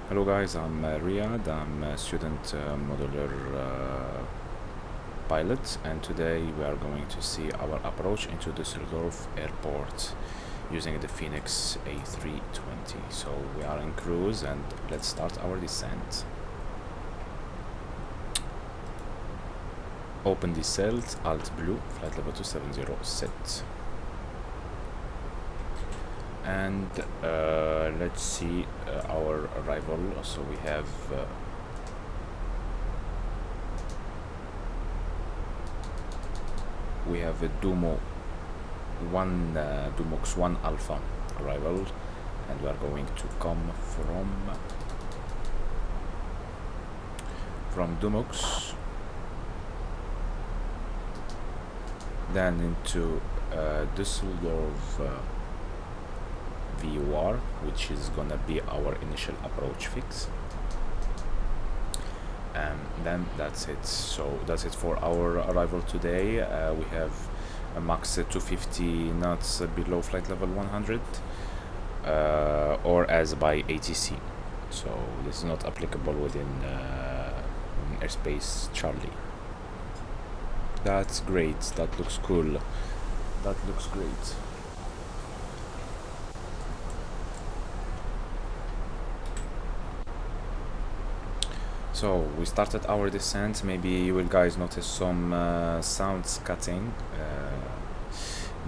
Hello guys, I'm Riyad. I'm a student modular pilot, and today we are going to see our approach into Düsseldorf airport using the Phoenix A320. So we are in cruise and let's start our descent. Open descent, Alt Blue, flight level 270 set. And let's see our arrival. So we have a Dumux 1 Alpha arrival, and we are going to come from Dumux, then into Düsseldorf VAR, which is gonna be our initial approach fix. Then that's it. So that's it for our arrival today. We have a max 250 knots below flight level 100, or as by ATC. So this is not applicable within airspace Charlie. That's great. That looks cool. That looks great. So we started our descent. Maybe you will guys notice some sounds cutting.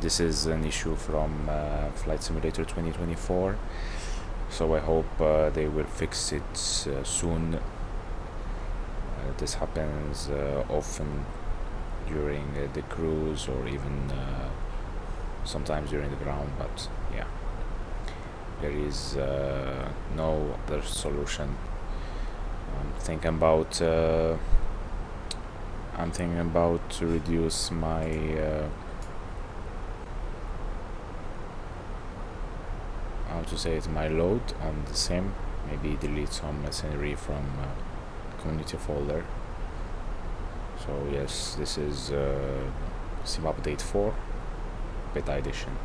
This is an issue from Flight Simulator 2024. So I hope they will fix it soon. This happens often during the cruise, or even sometimes during the ground, but yeah, there is no other solution. I'm thinking about to reduce my my load on the sim. Maybe delete some scenery from community folder. So yes, this is sim update 4 beta edition.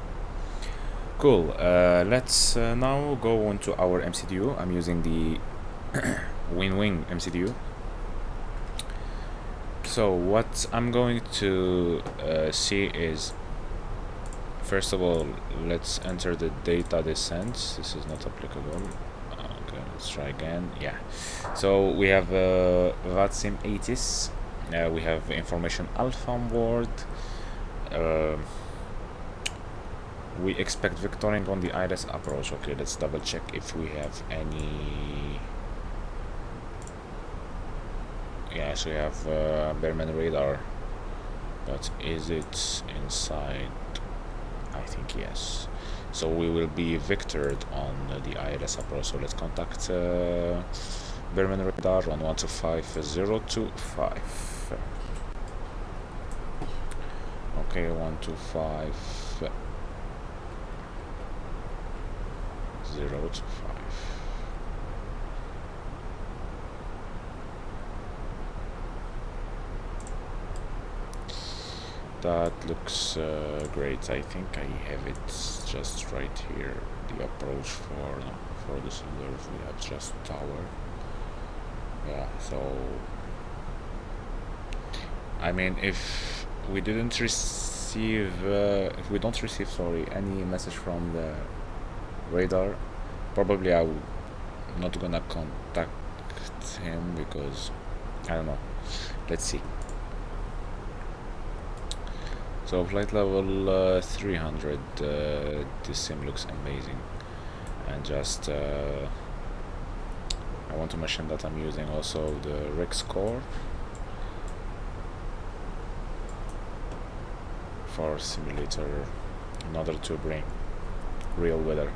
Cool. Let's now go on to our MCDU. I'm using the Winwing MCDU. So what I'm going to see is, first of all, let's enter the data descent. This is not applicable. Okay, let's try again. Yeah. So we have VATSIM 80s. We have information alpha on board. We expect vectoring on the ILS approach. Okay, let's double check if we have any. Yes, we have Berman radar, but is it inside? I think yes. So we will be vectored on the ILS approach. So let's contact Berman radar on 125.025. Okay, 125.025. That looks great. I think I have it just right here. The approach for Düsseldorf, we have just tower. Yeah. So I mean, if we don't receive any message from the radar, probably I'm not gonna contact him because I don't know. Let's see. So flight level 300, this sim looks amazing, and just I want to mention that I'm using also the REC score for simulator in order to bring real weather,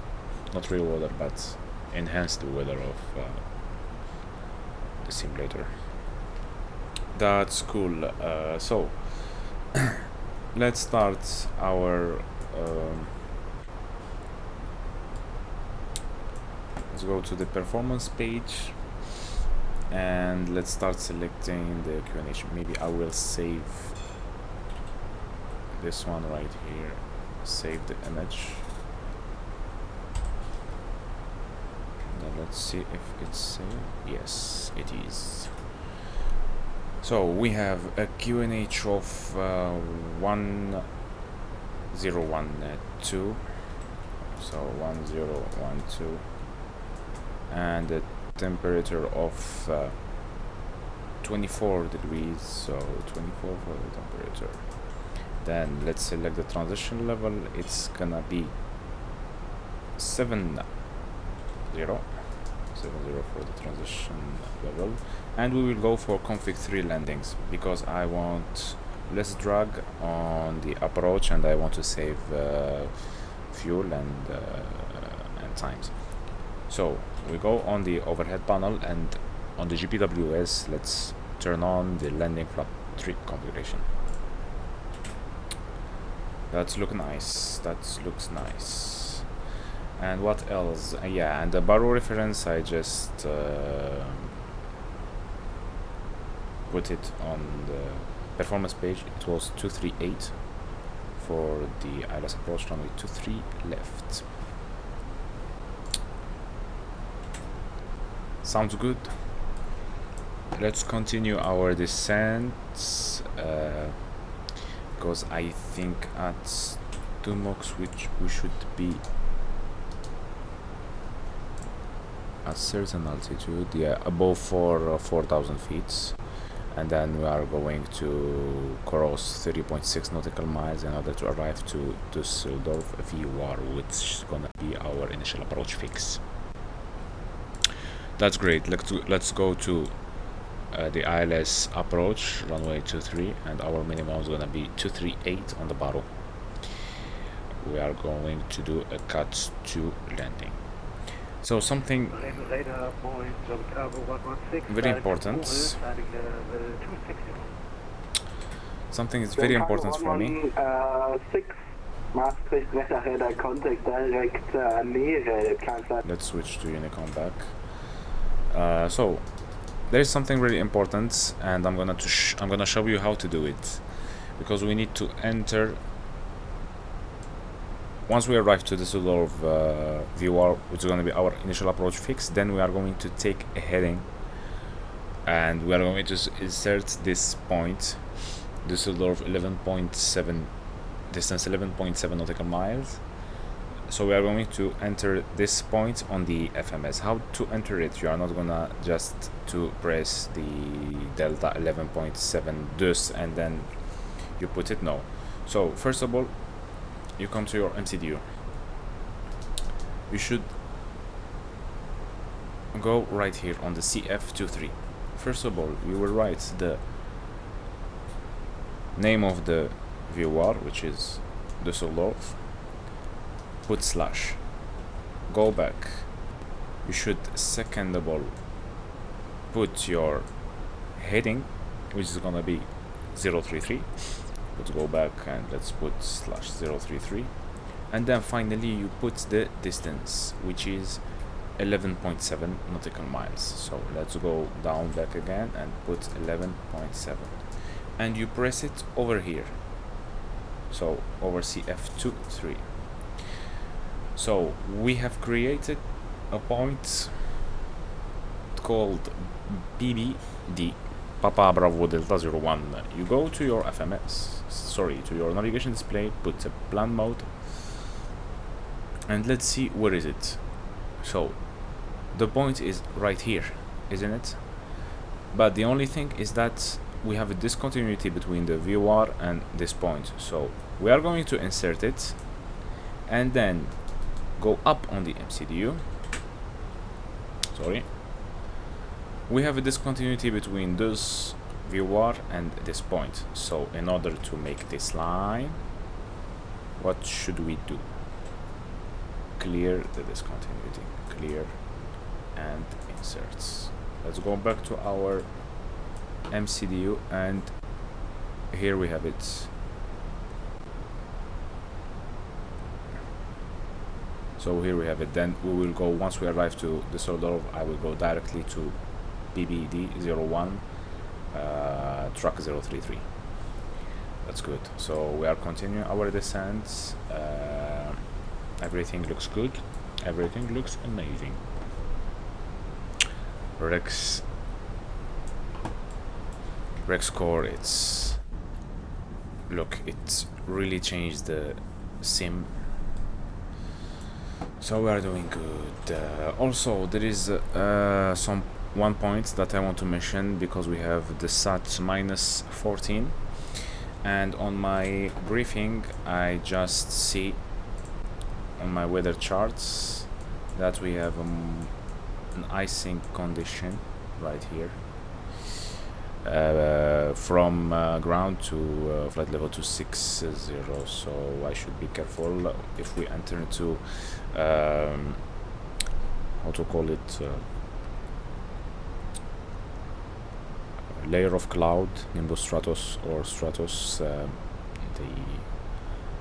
not real weather, but enhance the weather of the simulator. That's cool. So let's start our let's go to the performance page and let's start selecting the QNH. Maybe I will save this one right here, save the image, then let's see if it's saved. Yes, it is. So we have a QNH of 1012, so 1012, and a temperature of 24 degrees, so 24 for the temperature. Then let's select the transition level. It's gonna be 70 for the transition level, and we will go for config 3 landings because I want less drag on the approach and I want to save fuel and times. So we go on the overhead panel, and on the GPWS let's turn on the landing flap 3 configuration. That looks nice. That looks nice. And what else? Yeah, and the baro reference, I just put it on the performance page. It was 238 for the ILS approach, runway 23 left. Sounds good. Let's continue our descent, because I think at 2 Mach which we should be at certain altitude, yeah, above 4,000 feet, and then we are going to cross 30.6 nautical miles in order to arrive to Düsseldorf VAR, which is gonna be our initial approach fix. That's great. Let's go to the ILS approach, runway 23, and our minimum is gonna be 238 on the baro. We are going to do a cut to landing. So something very important. Something is very important for me. Let's switch to Unicom back. So there is something really important, and I'm gonna show you how to do it, because we need to enter. Once we arrive to Düsseldorf VAR, which is going to be our initial approach fix, then we are going to take a heading, and we are going to insert this point, Düsseldorf 11.7, distance 11.7 nautical miles. So we are going to enter this point on the FMS. How to enter it? You are not gonna just to press the delta 11.7 dus and then you put it. No. So first of all, you come to your MCDU. You should go right here on the CF23. First of all, you will write the name of the VOR, which is Düsseldorf, put slash, go back. You should second of all put your heading, which is gonna be 033. Let's go back and let's put slash 033, and then finally you put the distance, which is 11.7 nautical miles. So let's go down back again and put 11.7, and you press it over here, so over CF23. So we have created a point called BBD, Papa Bravo Delta 01. You go to your FMS, to your navigation display, put a plan mode, and let's see where is it. So the point is right here, isn't it? But the only thing is that we have a discontinuity between the VOR and this point. So we are going to insert it and then go up on the MCDU. Sorry. We have a discontinuity between this VOR and this point. So in order to make this line, what should we do? Clear the discontinuity. Clear and inserts. Let's go back to our MCDU, and here we have it. So here we have it. Then we will go, once we arrive to Düsseldorf, I will go directly to BBD 01, truck 033. That's good. So we are continuing our descent. Everything looks good. Everything looks amazing. Rex core, it's look, it's really changed the sim, so we are doing good. Also there is one point that I want to mention, because we have the SAT minus 14, and on my briefing I just see on my weather charts that we have an icing condition right here, from ground to flight level 260, so I should be careful if we enter into how to call it, layer of cloud, nimbus stratus or stratus. The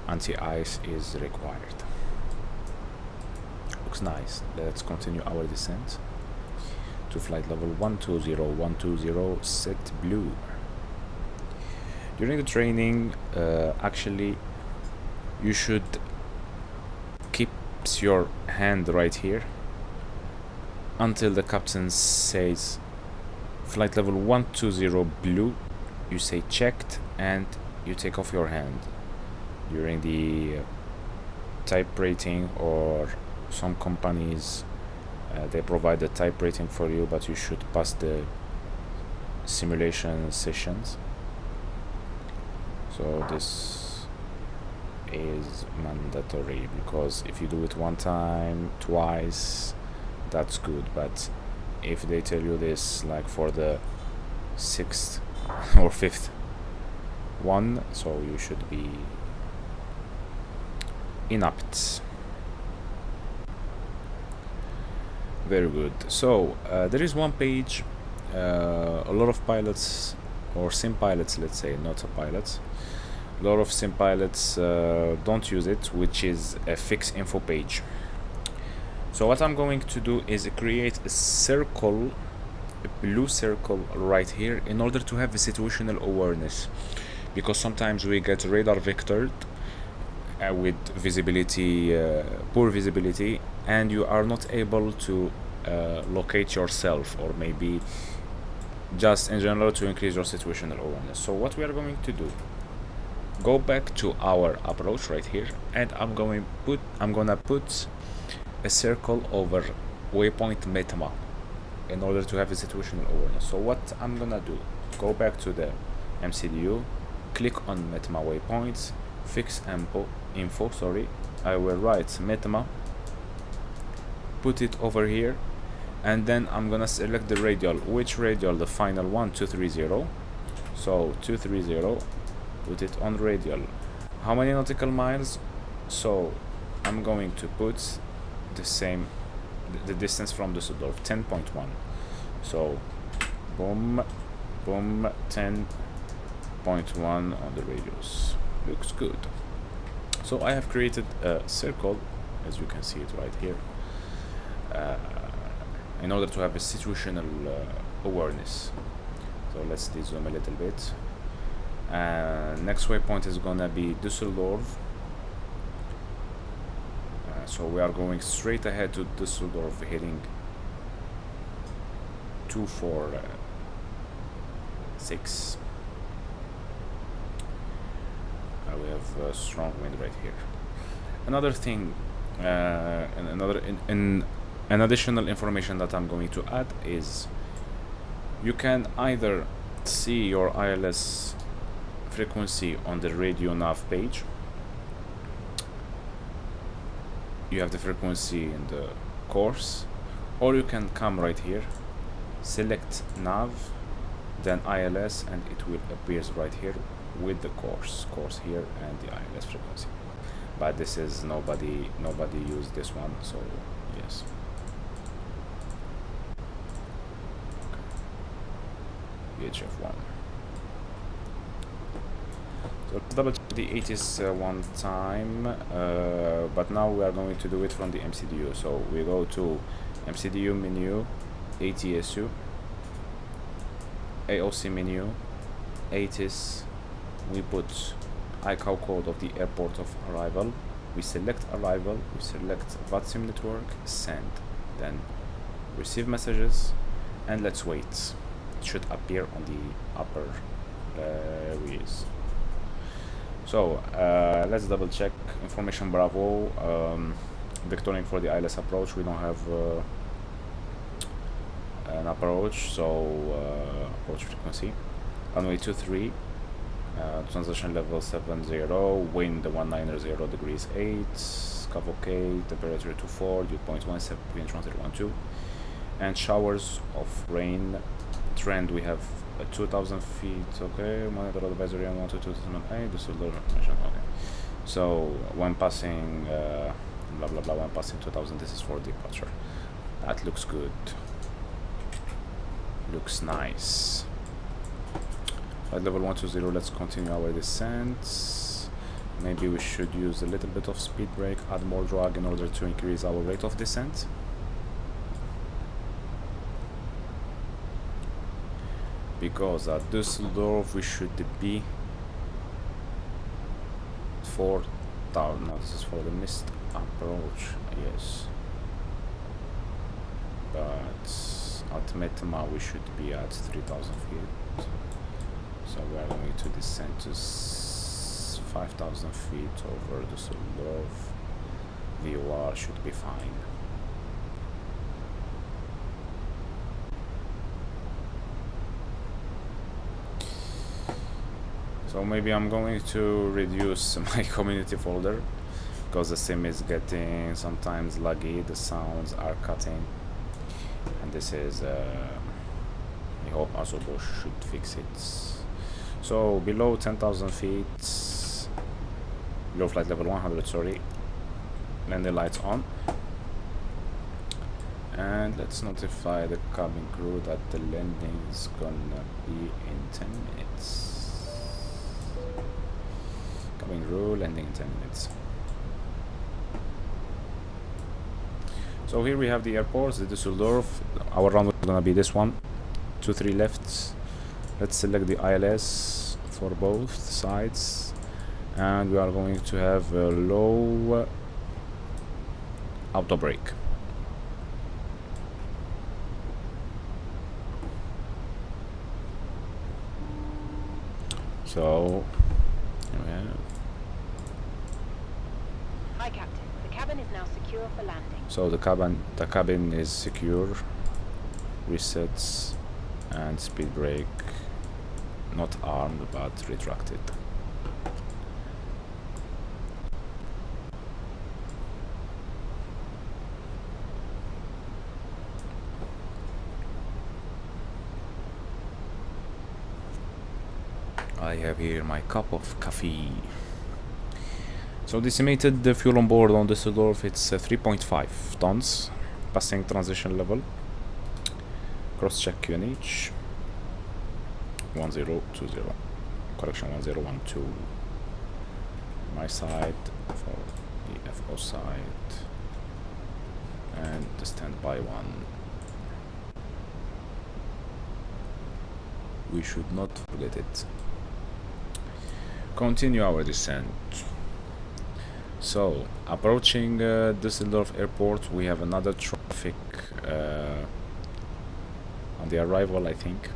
anti-ice is required. Looks nice. Let's continue our descent to flight level 120 set blue. During the training, actually you should keep your hand right here until the captain says flight level 120 blue. You say checked and you take off your hand. During the type rating, or some companies they provide a type rating for you, but you should pass the simulation sessions, so this is mandatory, because if you do it one time, twice, that's good, but if they tell you this like for the 6th or 5th one, so you should be inapt. Very good. So there is one page, a lot of pilots or sim pilots, let's say, not a pilot, a lot of sim pilots don't use it, which is a fixed info page. So what I'm going to do is create a circle, a blue circle right here, in order to have a situational awareness, because sometimes we get radar vectored with visibility, poor visibility, and you are not able to locate yourself, or maybe just in general to increase your situational awareness. So what we are going to do, go back to our approach right here, and I'm gonna put a circle over waypoint metama in order to have a situational awareness. So what I'm gonna do, go back to the MCDU, click on metama waypoints, fix info, sorry, I will write metama, put it over here, and then I'm gonna select the radial. Which radial? The final one, 230. So 230, put it on radial. How many nautical miles? So I'm going to put the same, the distance from Düsseldorf, 10.1. So boom, boom, 10.1 on the radius. Looks good. So I have created a circle, as you can see it right here, in order to have a situational awareness. So let's de-zoom a little bit. Next waypoint is gonna be Düsseldorf. So we are going straight ahead to Düsseldorf, heading 246. We have a strong wind right here. Another thing, an additional information that I'm going to add is, you can either see your ILS frequency on the radio nav page. You have the frequency in the course, or you can come right here, select nav, then ILS, and it will appear right here with the course here and the ILS frequency. But this is nobody used this one, so yes. Okay. VHF1. So let's double check the ATIS one time, but now we are going to do it from the MCDU. So we go to MCDU menu, ATSU, AOC menu, ATIS. We put ICAO code of the airport of arrival. We select arrival. We select VATSIM network, send. Then receive messages, and let's wait. It should appear on the upper wheels. So let's double check. Information Bravo, vectoring for the ILS approach. We don't have an approach, so approach frequency. Runway 23, transition level 70, wind 190 degrees 8, scav okay, temperature 24, dew point 17, transit 12, and showers of rain. Trend we have 2,000 feet, okay, monitor advisory on 12278, Düsseldorf information, okay. So when passing, blah blah blah, when passing 2,000, this is for departure. That looks good. Looks nice. At level 120, let's continue our descent. Maybe we should use a little bit of speed brake, add more drag in order to increase our rate of descent. Because at Düsseldorf we should be 4,000. No, this is for the missed approach, yes. But at Metma we should be at 3,000 feet. So we are going to descend to 5,000 feet over Düsseldorf. VOR should be fine. So maybe I'm going to reduce my community folder because the sim is getting sometimes laggy, the sounds are cutting, and this is I hope Asobo should fix it. So below 10,000 feet, below flight level 100, sorry, landing lights on, and let's notify the cabin crew that the landing is gonna be in 10 minutes. Cabin crew, landing in 10 minutes. So here we have the airports, the Düsseldorf. Our runway is gonna be this one, 23 left. Let's select the ILS for both sides, and we are going to have a low auto brake. So here we have. Hi, Captain. The cabin is now secure for landing. So the cabin is secure. Resets and speed brake not armed but retracted. I have here my cup of coffee. So the estimated fuel on board on Düsseldorf, it's 3.5 tons, passing transition level. Cross check QNH 1020, correction 1012. My side for the FO side, and the standby one. We should not forget it. Continue our descent. So approaching Düsseldorf airport, we have another traffic on the arrival, I think.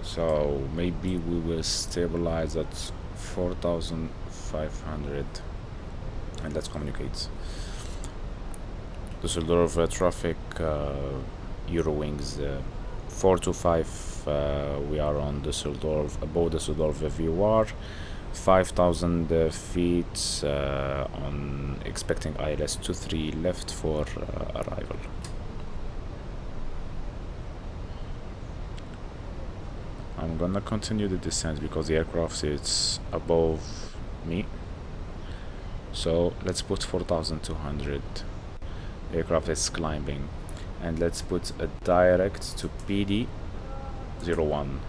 So maybe we will stabilize at 4,500, and let's communicate. Düsseldorf traffic, Eurowings 425, we are on Düsseldorf, above Düsseldorf VOR, 5,000 feet on expecting ILS 23 left for arrival. I'm gonna continue the descent because the aircraft is above me. So let's put 4,200. Aircraft is climbing, and let's put a direct to PD 01.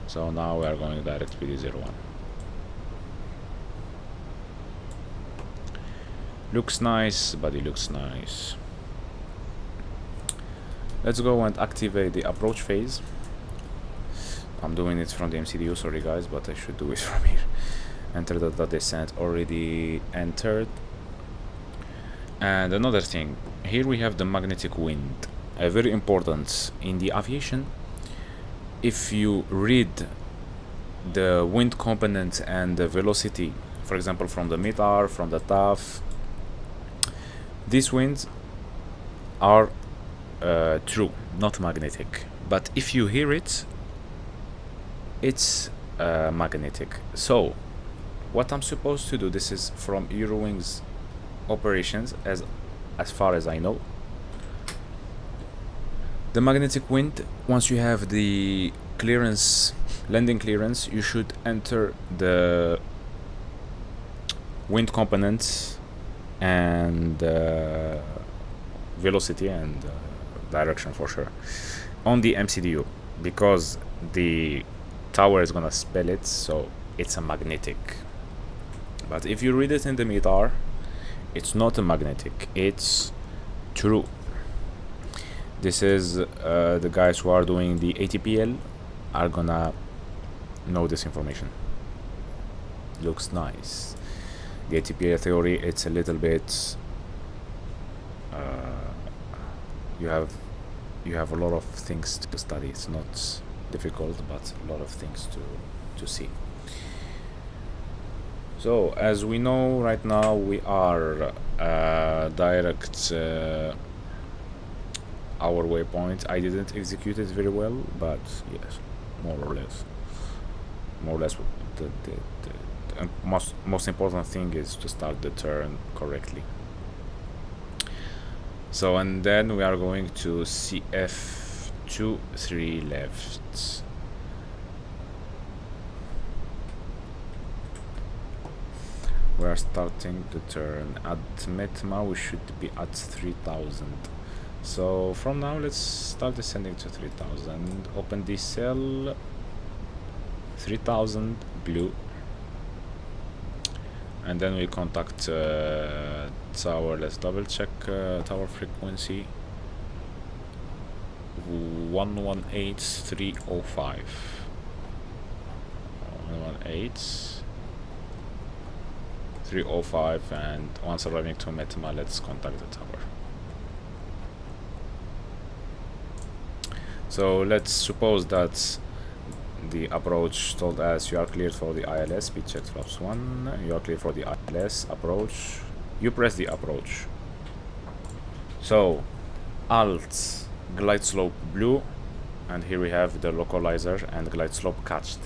So now we are going direct to PD 01. Looks nice, body looks nice. Let's go and activate the approach phase. I'm doing it from the MCDU, sorry guys, but I should do it from here. Enter the descent, already entered. And another thing, here we have the magnetic wind, very important in the aviation. If you read the wind component and the velocity, for example from the METAR, from the TAF, these winds are true, not magnetic. But if you hear it, it's magnetic. So what I'm supposed to do, this is from Eurowings operations, as far as I know. The magnetic wind, once you have the clearance, landing clearance, you should enter the wind components and velocity and direction for sure on the MCDU, because the tower is gonna spell it, so it's a magnetic. But if you read it in the METAR, it's not a magnetic, it's true. This is the guys who are doing the ATPL are gonna know this information. Looks nice. The ATPL theory, it's a little bit you have a lot of things to study. It's not difficult, but a lot of things to see. So as we know right now, we are direct our waypoint. I didn't execute it very well, but yes, more or less the most important thing is to start the turn correctly. So, and then we are going to CF2 3 left. We are starting the turn at Metma. We should be at 3000. So from now let's start descending to 3000. Open the cell 3000 blue, and then we contact tower. Let's double check tower frequency 118305. 118305, and once arriving to Metma, let's contact the tower. So let's suppose that the approach told us you are cleared for the ILS, speed check flaps 1, you are cleared for the ILS, approach, you press the approach. So Alt, glide slope blue, and here we have the localizer and glide slope catched.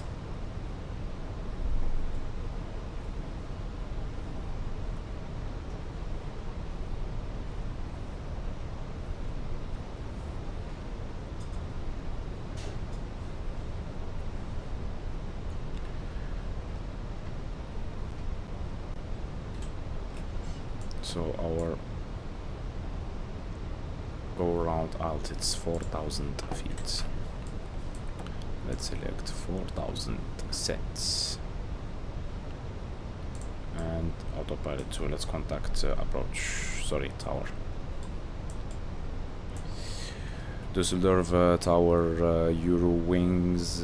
So our go around alt, it's 4000 feet. Let's select 4000 sets and autopilot 2. Let's contact tower. Düsseldorf tower, Eurowings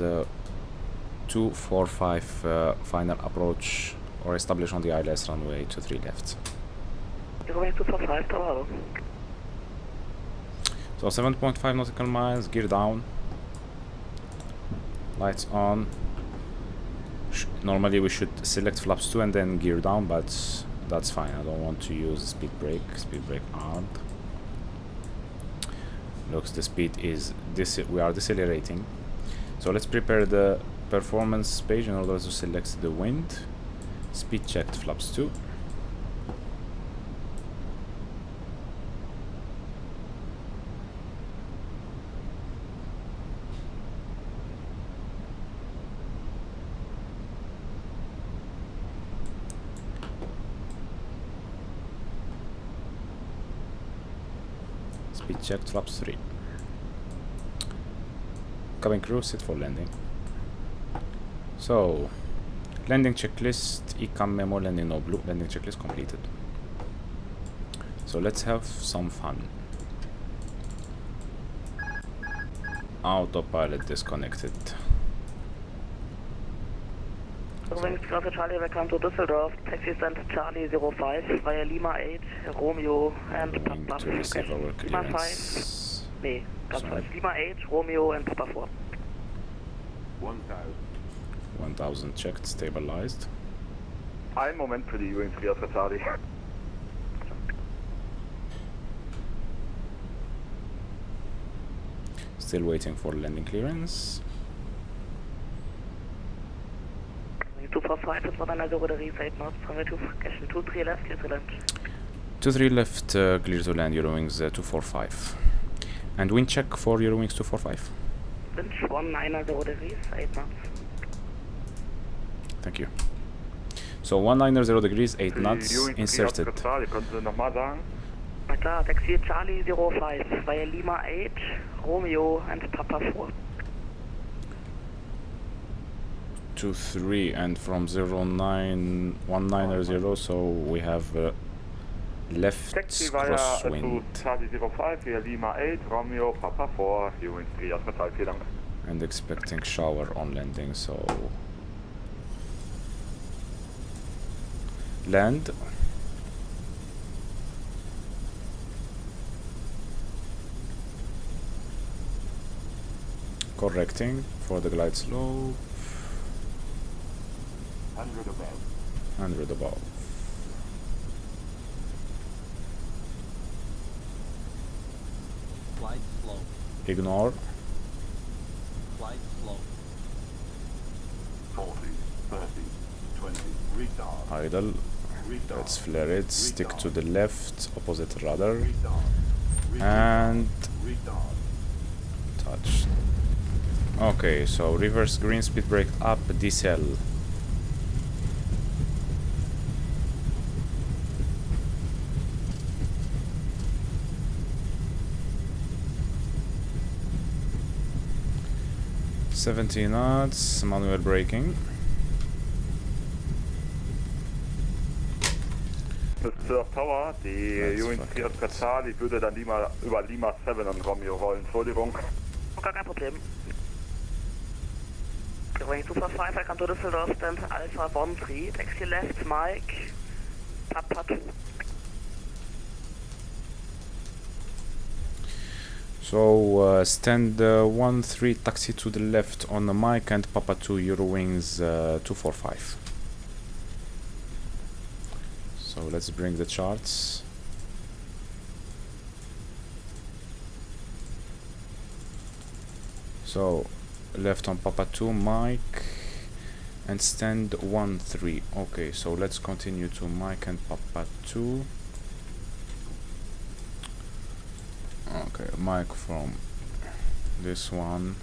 245 final approach or establish on the ILS runway 23 left. Eurowings 245, tower. So 7.5 nautical miles, gear down, lights on. Normally we should select flaps 2 and then gear down, but that's fine. I don't want to use speed brake armed. Looks the speed is we are decelerating. So let's prepare the performance page in order to select the wind. Speed checked flaps 2. Speed checked flaps 3. Cabin crew set for landing. So landing checklist, ECAM memo, landing no blue, landing checklist completed. So let's have some fun. Autopilot disconnected. Übrigens, Klasse Charlie, welcome to Düsseldorf. Taxi sent Charlie 05 via Lima 8, Romeo and Going Papa. to receive our Lima 5, clearance. nee, ganz Sorry. falsch. Lima 8, Romeo and Papa 4. 1000 checked, stabilized. Ein Moment für die Wings Clear für Charlie. Still waiting for landing clearance. 245 is what I know with the reset knots. Runway 23 left, clear to land. 23 left, clear to land, Eurowings 245. And wind check for Eurowings 245. Wind 190 degrees, 8 knots. Thank you. So 190 degrees, 8 Für die knots Wings Clear inserted. für Charlie, können Sie nochmal sagen? Na klar, Taxi Charlie 05 via Lima 8, Romeo and Papa 4. 23 and from 190, so we have left Taxi via to crosswind Charlie 05 via Lima 8, Romeo, Papa 4, Wings Clear für Charlie, vielen Dank. and expecting shower on landing, so land. Correcting for the glide slope. 100 above. 100 above. Flight slow. Ignore. Flight slow. 40, 30, 20, retard. Idle. Let's flare it. Stick to the left, opposite rudder, and touch. Okay, so reverse green, speed brake up, decel. $70 knots, manual braking. Surf Tower, die That's Wings fucking Clear für Charlie würde dann über Lima 7 und Romeo rollen, Entschuldigung. Gar kein Problem. Going 245, welcome to Düsseldorf, stand Alpha 13, taxi left, Mike, Papa 2. So stand 13, taxi to the left on the mic, and Papa 2 Eurowings 245. So let's bring the charts. So left on Papa 2 mic and stand 13. Okay, so let's continue to mic and Papa 2. Okay, mic from this one,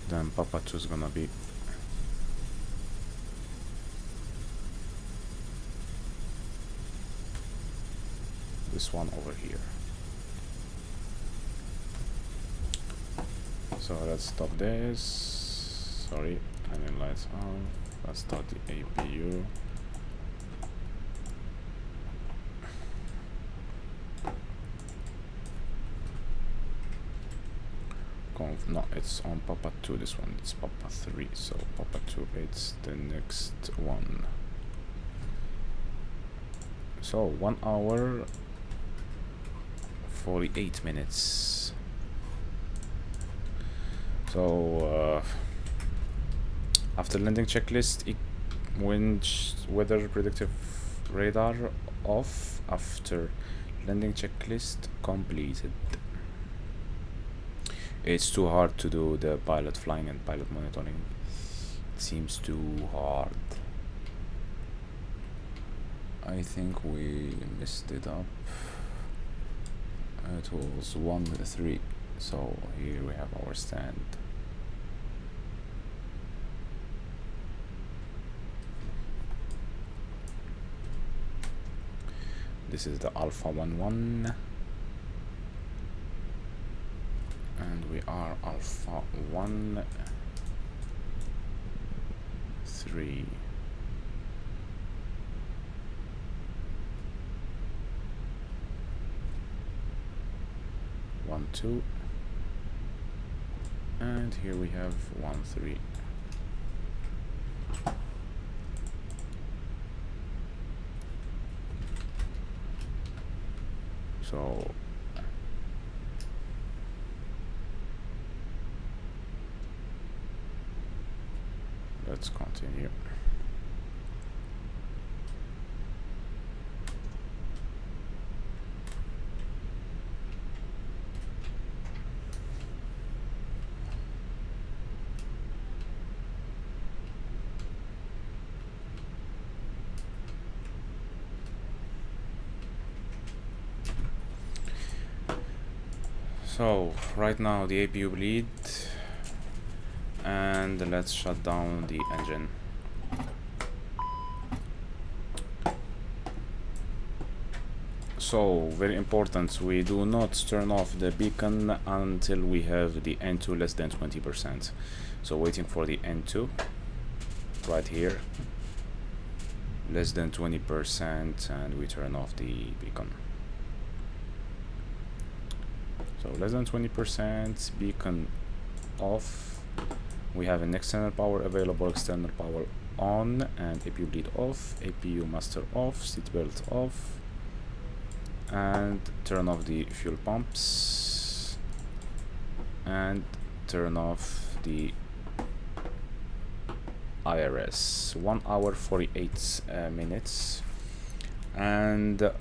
then Papa 2 is gonna be this one over here. So let's stop this. Sorry, turning lights off. Let's start the APU. No, it's on Papa 2, this one, it's Papa 3, so Papa 2, it's the next one. So 1 hour 48 minutes. So after landing checklist, weather predictive radar off. After landing checklist completed. It's too hard to do the pilot flying and pilot monitoring. It seems too hard. I think we messed it up. It was 1-3, so here we have our stand. This is the Alpha 11. And we are Alpha 1-3. One, 2, and here we have 1-3. So let's continue. So right now the APU bleed, and let's shut down the engine. So very important, we do not turn off the beacon until we have the N2 less than 20%. So waiting for the N2 right here, less than 20%, and we turn off the beacon. So less than 20%, beacon off. We have an external power available, external power on, and APU bleed off, APU master off, seatbelt off, and turn off the fuel pumps, and turn off the IRS. 1 hour 48 minutes. And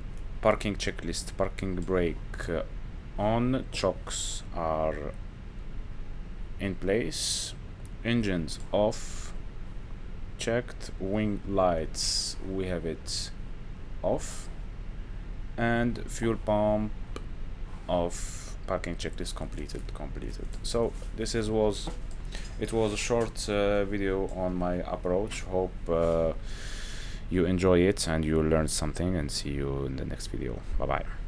parking checklist: parking brake on, chocks are in place, engines off, checked, wing lights we have it off, and fuel pump off. Parking checklist completed. So this was a short video on my approach. Hope you enjoy it and you learned something, and see you in the next video. Bye bye.